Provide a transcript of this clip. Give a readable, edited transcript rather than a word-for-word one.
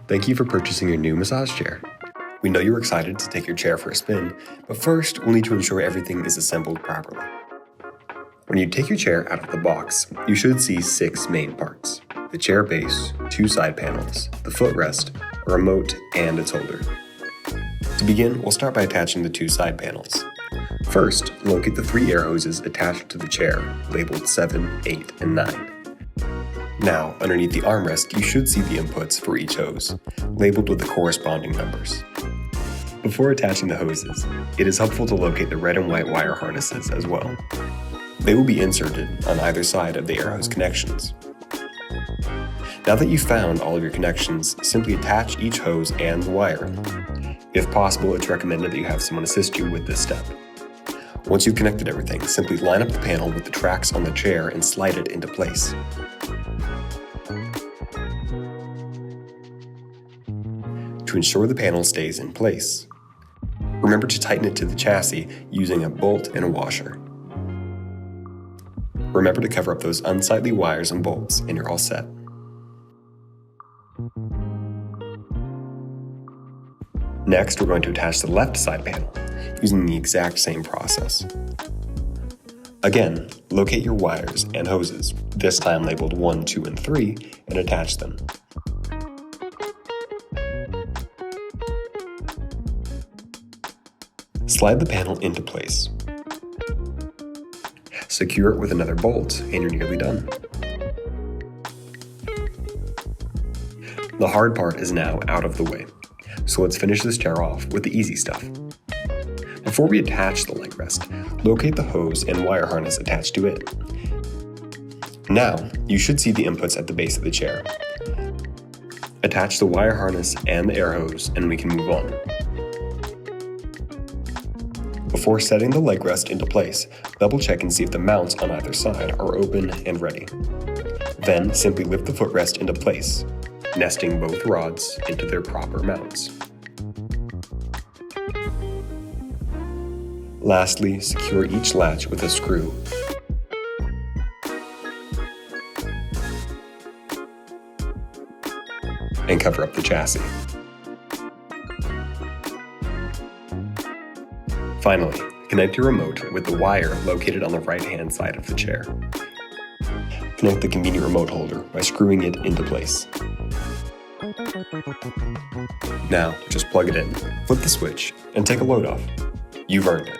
Thank you for purchasing your new massage chair. We know you're excited to take your chair for a spin, but first we'll need to ensure everything is assembled properly. When you take your chair out of the box, you should see 6 main parts: the chair base, 2 side panels, the footrest, a remote, and its holder. To begin, we'll start by attaching the 2 side panels. First, locate the 3 air hoses attached to the chair, labeled 7, 8, and 9. Now, underneath the armrest, you should see the inputs for each hose, labeled with the corresponding numbers. Before attaching the hoses, it is helpful to locate the red and white wire harnesses as well. They will be inserted on either side of the air hose connections. Now that you've found all of your connections, simply attach each hose and the wire. If possible, it's recommended that you have someone assist you with this step. Once you've connected everything, simply line up the panel with the tracks on the chair and slide it into place. To ensure the panel stays in place, remember to tighten it to the chassis using a bolt and a washer. Remember to cover up those unsightly wires and bolts, and you're all set. Next, we're going to attach the left side panel, using the exact same process. Again, locate your wires and hoses, this time labeled 1, 2, and 3, and attach them. Slide the panel into place. Secure it with another bolt, and you're nearly done. The hard part is now out of the way, so let's finish this chair off with the easy stuff. Before we attach the leg rest, locate the hose and wire harness attached to it. Now, you should see the inputs at the base of the chair. Attach the wire harness and the air hose, and we can move on. Before setting the leg rest into place, double check and see if the mounts on either side are open and ready. Then simply lift the footrest into place, nesting both rods into their proper mounts. Lastly, secure each latch with a screw. And cover up the chassis. Finally, connect your remote with the wire located on the right-hand side of the chair. Connect the convenient remote holder by screwing it into place. Now, just plug it in, flip the switch, and take a load off. You've earned it.